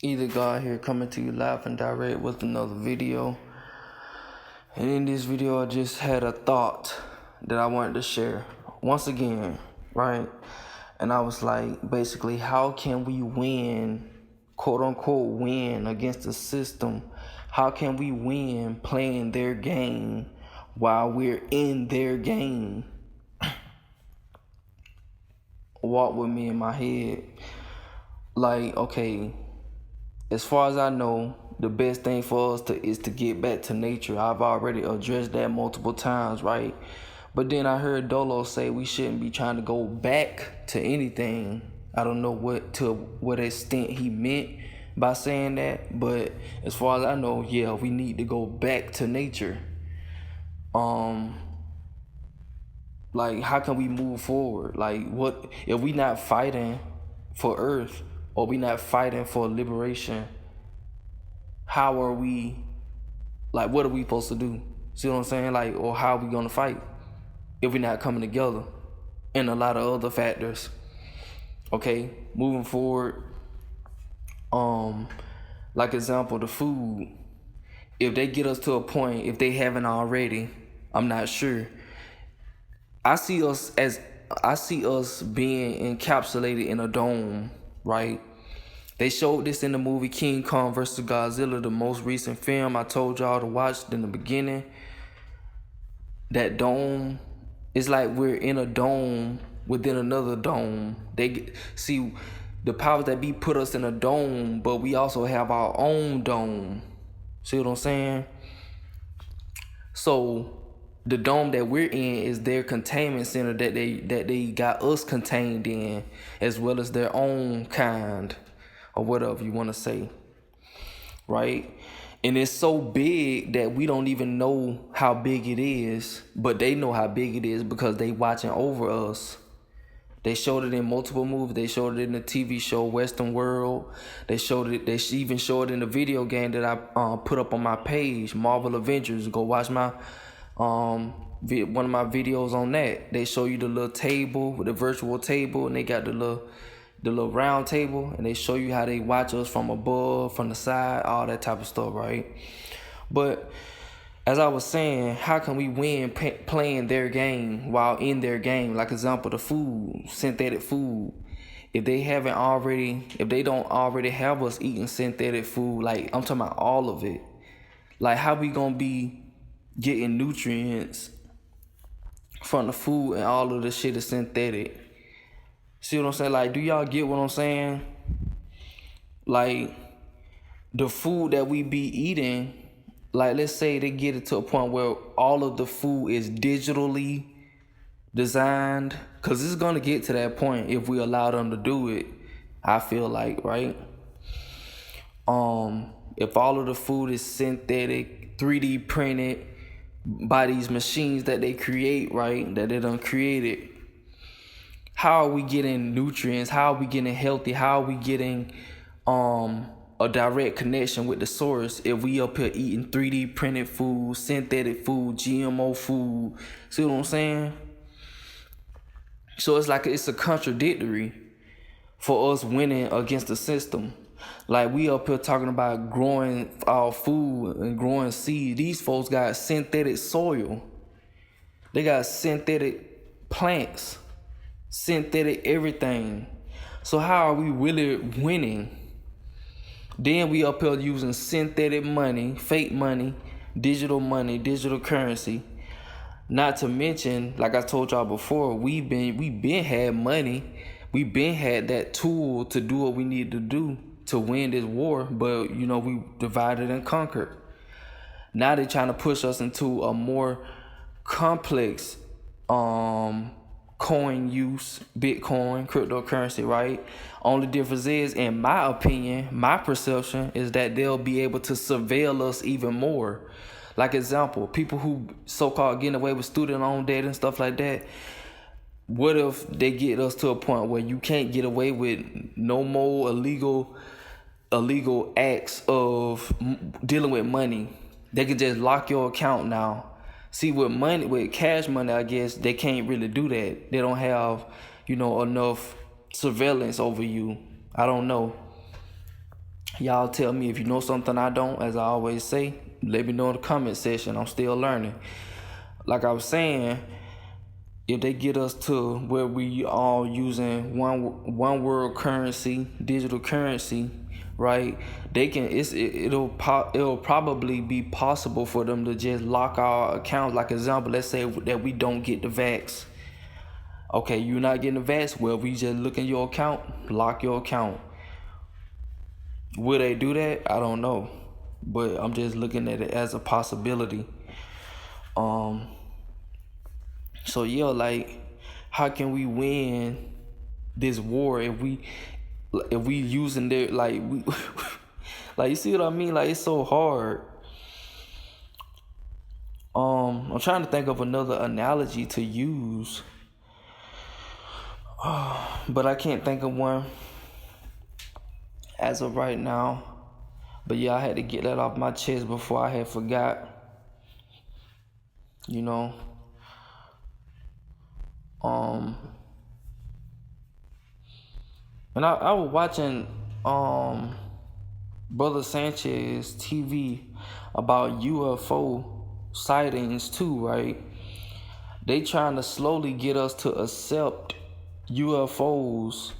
Either God here coming to you live and direct with another video. And in this video I just had a thought that I wanted to share once again, right? And I was like, basically, how can we win, quote unquote win against the system? How can we win playing their game while we're in their game? Walk with me in my head. Like, okay, as far as I know, the best thing for us is to get back to nature. I've already addressed that multiple times, right? But then I heard Dolo say we shouldn't be trying to go back to anything. I don't know what extent he meant by saying that, but as far as I know, yeah, we need to go back to nature. Like, how can we move forward? Like, what if we not fighting for Earth, or we not fighting for liberation? How are we, like, what are we supposed to do? See what I'm saying? Like, or how are we gonna fight if we're not coming together? And a lot of other factors. Okay, moving forward. Like example, the food. If they get us to a point, if they haven't already, I'm not sure. I see us being encapsulated in a dome, right? They showed this in the movie King Kong vs. Godzilla, the most recent film I told y'all to watch in the beginning. That dome, it's like we're in a dome within another dome. See, the powers that be put us in a dome, but we also have our own dome. See what I'm saying? So the dome that we're in is their containment center that they got us contained in, as well as their own kind, or whatever you want to say, right? And it's so big that we don't even know how big it is, but they know how big it is because they watching over us. They showed it in multiple movies. They showed it in the TV show Western World. They showed it. They even showed it in the video game that I put up on my page, Marvel Avengers. Go watch my one of my videos on that. They show you the little table, the virtual table, and they got the little round table, and they show you how they watch us from above, from the side, all that type of stuff, right? But as I was saying, how can we win playing their game while in their game? Like example, the food, synthetic food. If they don't already have us eating synthetic food, like I'm talking about all of it, like how we gonna be getting nutrients from the food and all of the shit is synthetic? See what I'm saying? Like, do y'all get what I'm saying? Like, the food that we be eating, like, let's say they get it to a point where all of the food is digitally designed, because it's going to get to that point if we allow them to do it, I feel like, right? If all of the food is synthetic, 3D printed by these machines that they create, right, that they done created, how are we getting nutrients? How are we getting healthy? How are we getting a direct connection with the source if we up here eating 3D printed food, synthetic food, GMO food? See what I'm saying? So it's a contradictory for us winning against the system. Like, we up here talking about growing our food and growing seeds. These folks got synthetic soil. They got synthetic plants, synthetic everything. So how are we really winning? Then we up here using synthetic money, fake money, digital currency. Not to mention, like I told y'all before, we been had money. We been had that tool to do what we need to do to win this war, but we divided and conquered. Now they're trying to push us into a more complex coin use, Bitcoin, cryptocurrency, right? Only difference is, in my opinion, my perception is that they'll be able to surveil us even more. Like example, people who so-called getting away with student loan debt and stuff like that. What if they get us to a point where you can't get away with no more illegal acts of dealing with money? They can just lock your account now. See, with cash money, I guess they can't really do that. They don't have, enough surveillance over you. I don't know. Y'all tell me if you know something I don't. As I always say, let me know in the comment section. I'm still learning. Like I was saying, if they get us to where we all using one world currency, digital currency, right? They can it'll probably be possible for them to just lock our accounts. Like example, let's say that we don't get the vax. Okay, you're not getting the vax. Well, we just look in your account, lock your account. Will they do that? I don't know, but I'm just looking at it as a possibility. So yeah, like, how can we win this war if we using their like we like, you see what I mean? Like, it's so hard. I'm trying to think of another analogy to use, but I can't think of one as of right now. But yeah, I had to get that off my chest before I had forgot. You know. And I was watching Brother Sanchez TV about UFO sightings too, right? They trying to slowly get us to accept UFOs,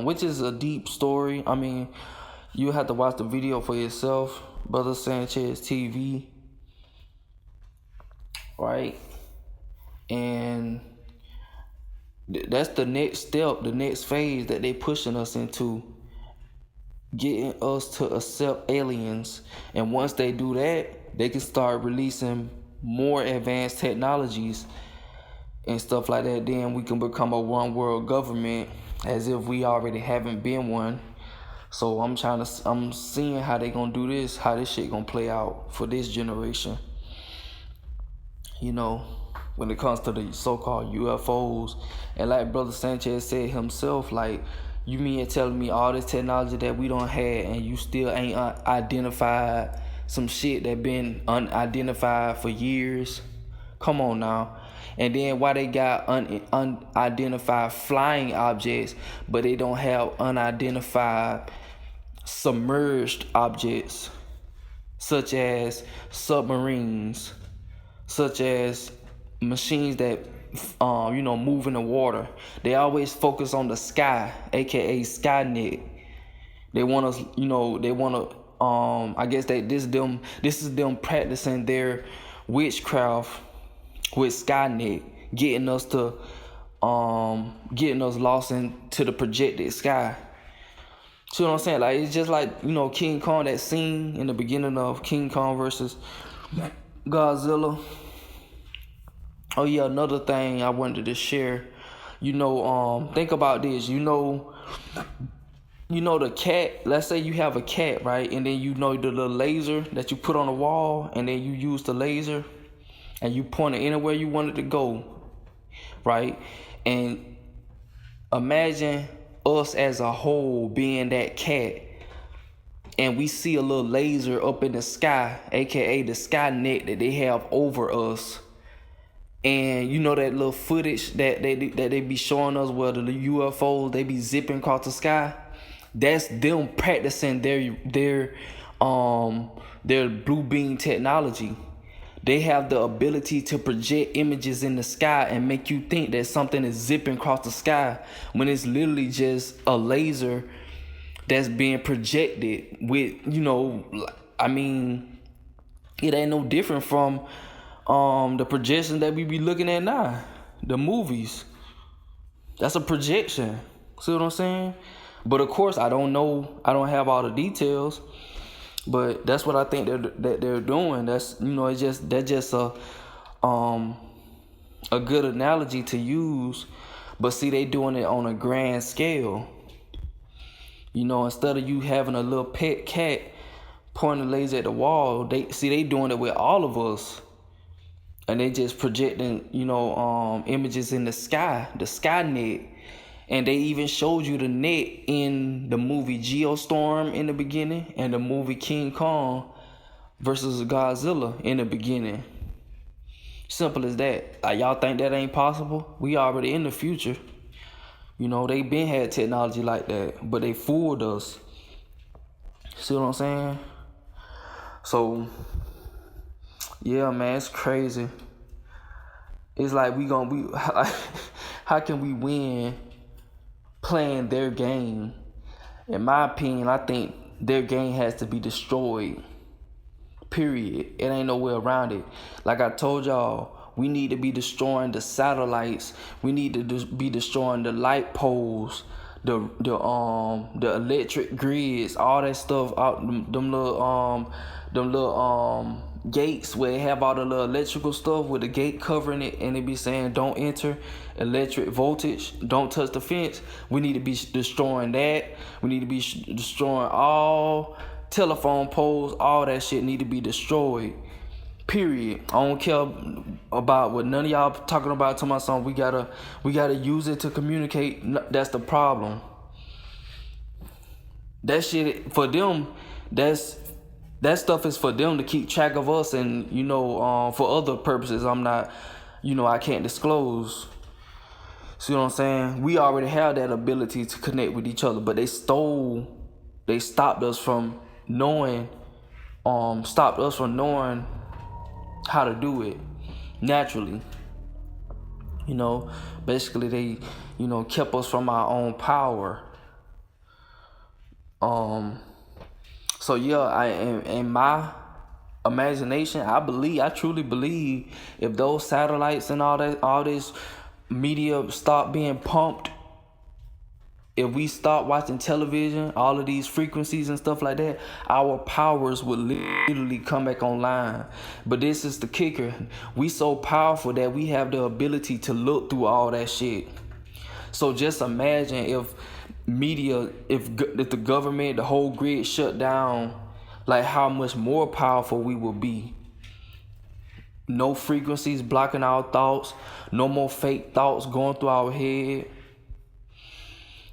which is a deep story. I mean, you have to watch the video for yourself, Brother Sanchez TV, right? And that's the next step, the next phase that they pushing us into, getting us to accept aliens. And once they do that, they can start releasing more advanced technologies and stuff like that. Then we can become a one world government, as if we already haven't been one. So I'm seeing how they gonna do this, how this shit gonna play out for this generation. You know, when it comes to the so-called UFOs. And like Brother Sanchez said himself, like, you mean telling me all this technology that we don't have and you still ain't identified some shit that been unidentified for years? Come on now. And then why they got unidentified flying objects, but they don't have unidentified submerged objects, such as submarines, such as machines that move in the water. They always focus on the sky, aka Skynet. They want us, I guess this is them practicing their witchcraft with Skynet, getting us lost into the projected sky. See what I'm saying? Like, it's just like, King Kong, that scene in the beginning of King Kong versus Godzilla. Oh yeah, another thing I wanted to share. Think about this. The cat. Let's say you have a cat, right? And then the little laser that you put on the wall, and then you use the laser and you point it anywhere you want it to go, right? And imagine us as a whole being that cat, and we see a little laser up in the sky, aka the Skynet that they have over us. And that little footage that they be showing us where the UFOs, they be zipping across the sky. That's them practicing their blue beam technology. They have the ability to project images in the sky and make you think that something is zipping across the sky, when it's literally just a laser that's being projected with, I mean, it ain't no different from the projection that we be looking at now, the movies. That's a projection. See what I'm saying? But of course, I don't know. I don't have all the details. But that's what I think that they're doing. That's that's just a good analogy to use. But see, they doing it on a grand scale. Instead of you having a little pet cat pointing a laser at the wall, they doing it with all of us. And they just projecting, images in the sky, the Skynet. And they even showed you the net in the movie Geostorm in the beginning, and the movie King Kong versus Godzilla in the beginning. Simple as that. Like, y'all think that ain't possible? We already in the future. They been had technology like that, but they fooled us. See what I'm saying? So, yeah, man, it's crazy. It's like how can we win playing their game? In my opinion, I think their game has to be destroyed. Period. It ain't no way around it. Like I told y'all, we need to be destroying the satellites. We need to be destroying the light poles, the electric grids, all that stuff. Out them little gates where they have all the little electrical stuff with the gate covering it, and it be saying don't enter, electric voltage, don't touch the fence. We need to be destroying that. We need to be destroying all telephone poles. All that shit need to be destroyed. Period. I don't care about what none of y'all talking about to my son. We gotta use it to communicate. That's the problem. That shit for them, that stuff is for them to keep track of us, and for other purposes I can't disclose. See what I'm saying? We already have that ability to connect with each other, but they stopped us from knowing how to do it naturally. Basically they, kept us from our own power. So yeah, in my imagination, I truly believe if those satellites and all this media stop being pumped, if we stop watching television, all of these frequencies and stuff like that, our powers would literally come back online. But this is the kicker. We so powerful that we have the ability to look through all that shit. So just imagine if the government, the whole grid shut down, like how much more powerful we will be. No frequencies blocking our thoughts, no more fake thoughts going through our head.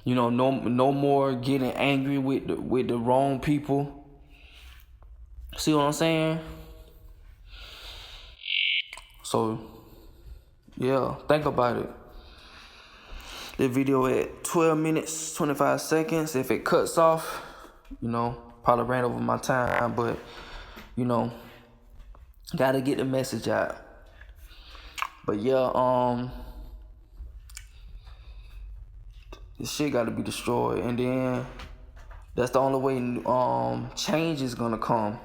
No more getting angry with the wrong people. See what I'm saying? So yeah, think about it. The video at 12 minutes 25 seconds. If it cuts off, probably ran over my time, but gotta get the message out. But yeah, this shit gotta be destroyed, and then that's the only way change is gonna come.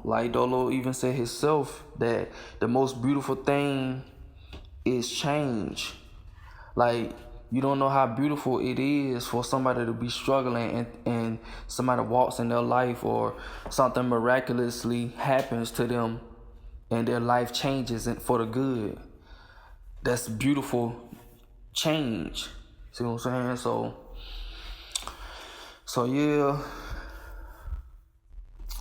Like Dolo even said himself that the most beautiful thing is change. Like, you don't know how beautiful it is for somebody to be struggling and somebody walks in their life, or something miraculously happens to them and their life changes for the good. That's beautiful change. See what I'm saying? So yeah,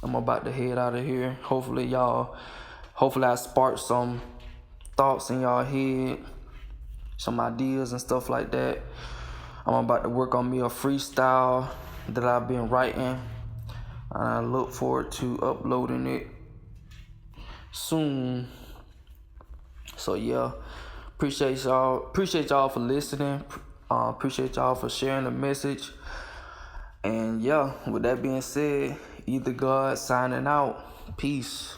I'm about to head out of here. Hopefully I sparked some thoughts in y'all head, some ideas and stuff like that. I'm about to work on me a freestyle that I've been writing, and I look forward to uploading it soon. So yeah, appreciate y'all for listening. Appreciate y'all for sharing the message. And yeah, with that being said, Either God signing out. Peace.